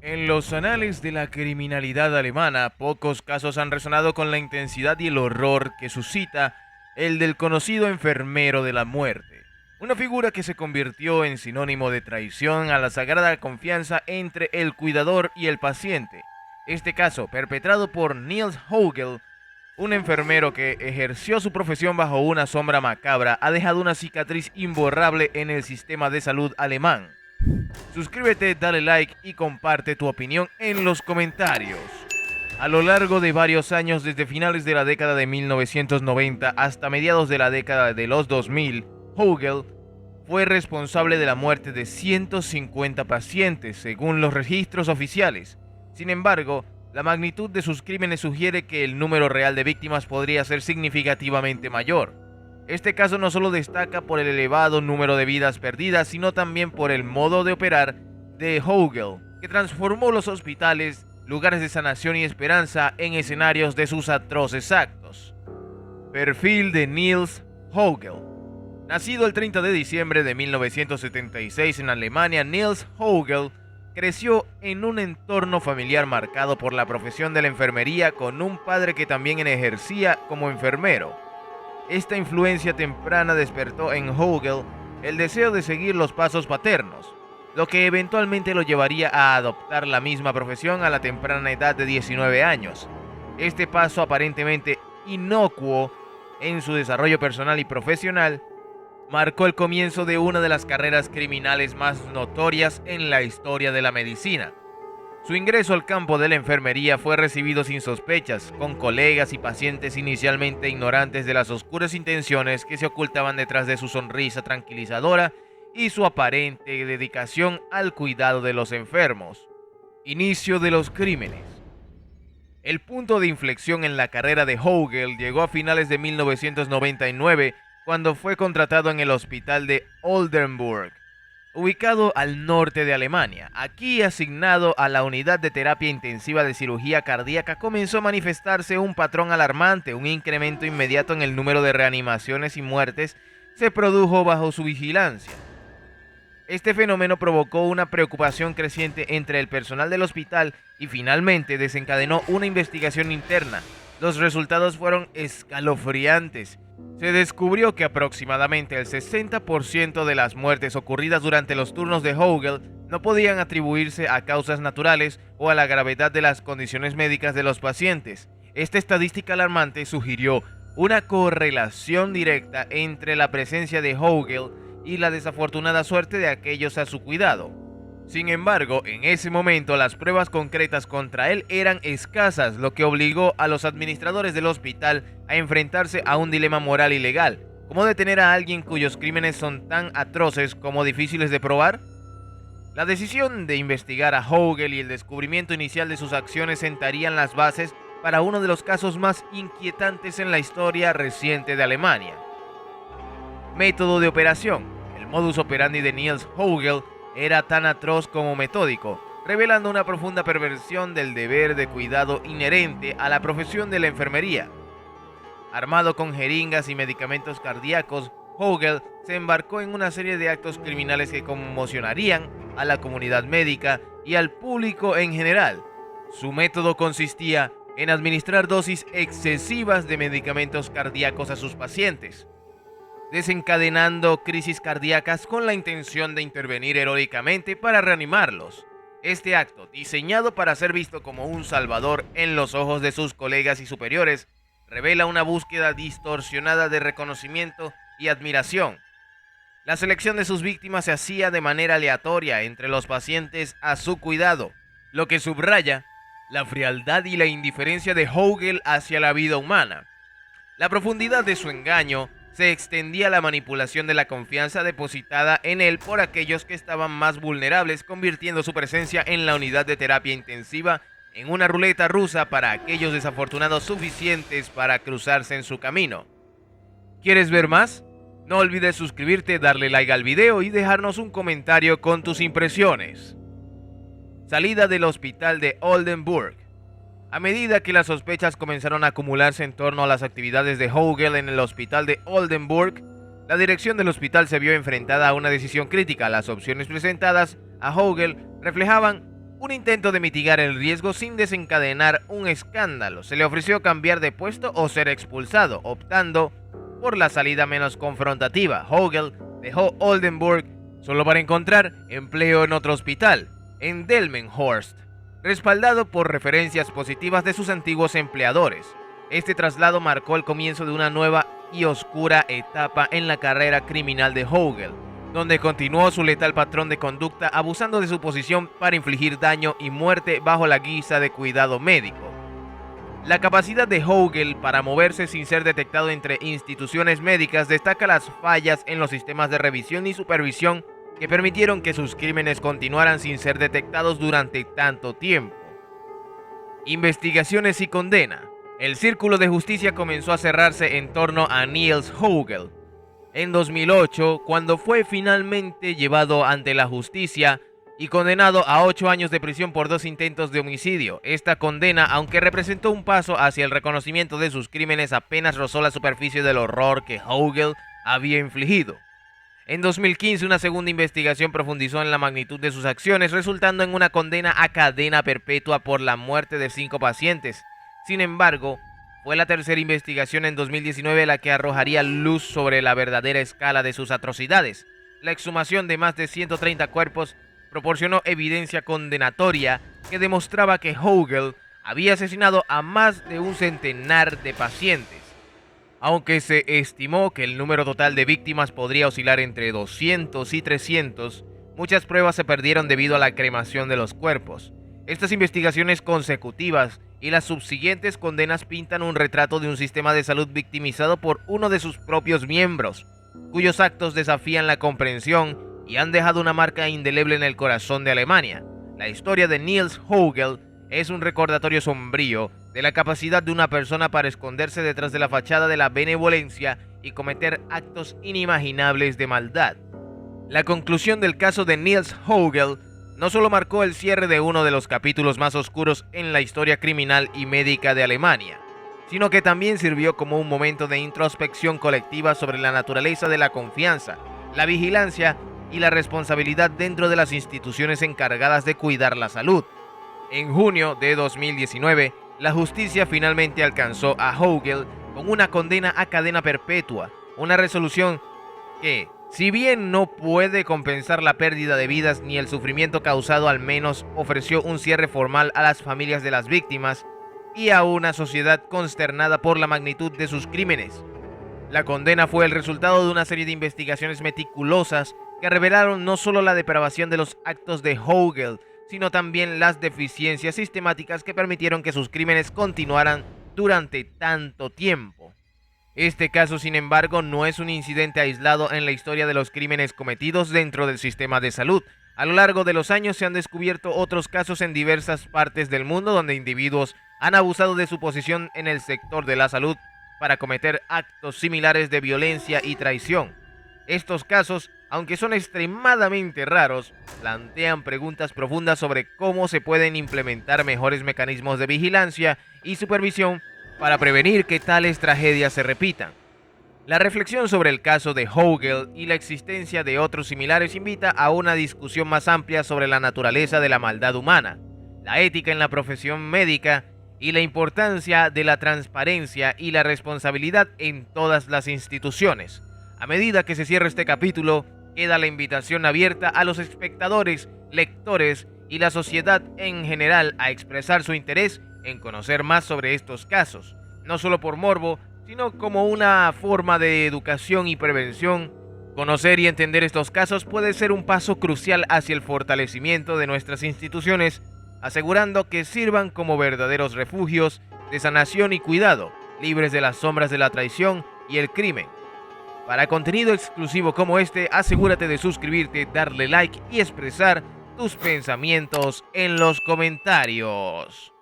En los anales de la criminalidad alemana, pocos casos han resonado con la intensidad y el horror que suscita el del conocido enfermero de la muerte, una figura que se convirtió en sinónimo de traición a la sagrada confianza entre el cuidador y el paciente. Este caso, perpetrado por Niels Hogel, un enfermero que ejerció su profesión bajo una sombra macabra, ha dejado una cicatriz imborrable en el sistema de salud alemán. Suscríbete, dale like y comparte tu opinión en los comentarios. A lo largo de varios años, desde finales de la década de 1990 hasta mediados de la década de los 2000, Hogel fue responsable de la muerte de 150 pacientes, según los registros oficiales. Sin embargo, la magnitud de sus crímenes sugiere que el número real de víctimas podría ser significativamente mayor. Este caso no solo destaca por el elevado número de vidas perdidas, sino también por el modo de operar de Hogel, que transformó los hospitales, lugares de sanación y esperanza, en escenarios de sus atroces actos. Perfil de Niels Hogel. Nacido el 30 de diciembre de 1976 en Alemania, Niels Hogel creció en un entorno familiar marcado por la profesión de la enfermería, con un padre que también ejercía como enfermero. Esta influencia temprana despertó en Hogel el deseo de seguir los pasos paternos, lo que eventualmente lo llevaría a adoptar la misma profesión a la temprana edad de 19 años. Este paso, aparentemente inocuo en su desarrollo personal y profesional, marcó el comienzo de una de las carreras criminales más notorias en la historia de la medicina. Su ingreso al campo de la enfermería fue recibido sin sospechas, con colegas y pacientes inicialmente ignorantes de las oscuras intenciones que se ocultaban detrás de su sonrisa tranquilizadora y su aparente dedicación al cuidado de los enfermos. Inicio de los crímenes. El punto de inflexión en la carrera de Hogel llegó a finales de 1999, cuando fue contratado en el hospital de Oldenburg, ubicado al norte de Alemania. Aquí, asignado a la unidad de terapia intensiva de cirugía cardíaca, comenzó a manifestarse un patrón alarmante. Un incremento inmediato en el número de reanimaciones y muertes se produjo bajo su vigilancia. Este fenómeno provocó una preocupación creciente entre el personal del hospital y finalmente desencadenó una investigación interna. Los resultados fueron escalofriantes. Se descubrió que aproximadamente el 60% de las muertes ocurridas durante los turnos de Hogel no podían atribuirse a causas naturales o a la gravedad de las condiciones médicas de los pacientes. Esta estadística alarmante sugirió una correlación directa entre la presencia de Hogel y la desafortunada suerte de aquellos a su cuidado. Sin embargo, en ese momento las pruebas concretas contra él eran escasas, lo que obligó a los administradores del hospital a enfrentarse a un dilema moral y legal. ¿Cómo detener a alguien cuyos crímenes son tan atroces como difíciles de probar? La decisión de investigar a Hogel y el descubrimiento inicial de sus acciones sentarían las bases para uno de los casos más inquietantes en la historia reciente de Alemania. Método de operación. El modus operandi de Niels Hogel era tan atroz como metódico, revelando una profunda perversión del deber de cuidado inherente a la profesión de la enfermería. Armado con jeringas y medicamentos cardíacos, Hogel se embarcó en una serie de actos criminales que conmocionarían a la comunidad médica y al público en general. Su método consistía en administrar dosis excesivas de medicamentos cardíacos a sus pacientes, desencadenando crisis cardíacas con la intención de intervenir heroicamente para reanimarlos. Este acto, diseñado para ser visto como un salvador en los ojos de sus colegas y superiores, revela una búsqueda distorsionada de reconocimiento y admiración. La selección de sus víctimas se hacía de manera aleatoria entre los pacientes a su cuidado, lo que subraya la frialdad y la indiferencia de Hogel hacia la vida humana. La profundidad de su engaño se extendía a la manipulación de la confianza depositada en él por aquellos que estaban más vulnerables, convirtiendo su presencia en la unidad de terapia intensiva en una ruleta rusa para aquellos desafortunados suficientes para cruzarse en su camino. ¿Quieres ver más? No olvides suscribirte, darle like al video y dejarnos un comentario con tus impresiones. Salida del hospital de Oldenburg. A medida que las sospechas comenzaron a acumularse en torno a las actividades de Hogel en el hospital de Oldenburg, la dirección del hospital se vio enfrentada a una decisión crítica. Las opciones presentadas a Hogel reflejaban un intento de mitigar el riesgo sin desencadenar un escándalo. Se le ofreció cambiar de puesto o ser expulsado, optando por la salida menos confrontativa. Hogel dejó Oldenburg solo para encontrar empleo en otro hospital, en Delmenhorst, respaldado por referencias positivas de sus antiguos empleadores. Este traslado marcó el comienzo de una nueva y oscura etapa en la carrera criminal de Hogel, donde continuó su letal patrón de conducta abusando de su posición para infligir daño y muerte bajo la guisa de cuidado médico. La capacidad de Hogel para moverse sin ser detectado entre instituciones médicas destaca las fallas en los sistemas de revisión y supervisión que permitieron que sus crímenes continuaran sin ser detectados durante tanto tiempo. Investigaciones y condena. El círculo de justicia comenzó a cerrarse en torno a Niels Hogel. En 2008, cuando fue finalmente llevado ante la justicia y condenado a 8 años de prisión por 2 intentos de homicidio. Esta condena, aunque representó un paso hacia el reconocimiento de sus crímenes, apenas rozó la superficie del horror que Hogel había infligido. En 2015, una segunda investigación profundizó en la magnitud de sus acciones, resultando en una condena a cadena perpetua por la muerte de 5 pacientes. Sin embargo, fue la tercera investigación en 2019 la que arrojaría luz sobre la verdadera escala de sus atrocidades. La exhumación de más de 130 cuerpos proporcionó evidencia condenatoria que demostraba que Hogel había asesinado a más de un centenar de pacientes. Aunque se estimó que el número total de víctimas podría oscilar entre 200 y 300, muchas pruebas se perdieron debido a la cremación de los cuerpos. Estas investigaciones consecutivas y las subsiguientes condenas pintan un retrato de un sistema de salud victimizado por uno de sus propios miembros, cuyos actos desafían la comprensión y han dejado una marca indeleble en el corazón de Alemania. La historia de Niels Hogel es un recordatorio sombrío de la capacidad de una persona para esconderse detrás de la fachada de la benevolencia y cometer actos inimaginables de maldad. La conclusión del caso de Niels Hogel no solo marcó el cierre de uno de los capítulos más oscuros en la historia criminal y médica de Alemania, sino que también sirvió como un momento de introspección colectiva sobre la naturaleza de la confianza, la vigilancia y la responsabilidad dentro de las instituciones encargadas de cuidar la salud. En junio de 2019, la justicia finalmente alcanzó a Hogel con una condena a cadena perpetua, una resolución que, si bien no puede compensar la pérdida de vidas ni el sufrimiento causado, al menos ofreció un cierre formal a las familias de las víctimas y a una sociedad consternada por la magnitud de sus crímenes. La condena fue el resultado de una serie de investigaciones meticulosas que revelaron no solo la depravación de los actos de Hogel, sino también las deficiencias sistemáticas que permitieron que sus crímenes continuaran durante tanto tiempo. Este caso, sin embargo, no es un incidente aislado en la historia de los crímenes cometidos dentro del sistema de salud. A lo largo de los años se han descubierto otros casos en diversas partes del mundo donde individuos han abusado de su posición en el sector de la salud para cometer actos similares de violencia y traición. Estos casos, aunque son extremadamente raros, plantean preguntas profundas sobre cómo se pueden implementar mejores mecanismos de vigilancia y supervisión para prevenir que tales tragedias se repitan. La reflexión sobre el caso de Hogel y la existencia de otros similares invita a una discusión más amplia sobre la naturaleza de la maldad humana, la ética en la profesión médica y la importancia de la transparencia y la responsabilidad en todas las instituciones. A medida que se cierra este capítulo, queda la invitación abierta a los espectadores, lectores y la sociedad en general a expresar su interés en conocer más sobre estos casos, no solo por morbo, sino como una forma de educación y prevención. Conocer y entender estos casos puede ser un paso crucial hacia el fortalecimiento de nuestras instituciones, asegurando que sirvan como verdaderos refugios de sanación y cuidado, libres de las sombras de la traición y el crimen. Para contenido exclusivo como este, asegúrate de suscribirte, darle like y expresar tus pensamientos en los comentarios.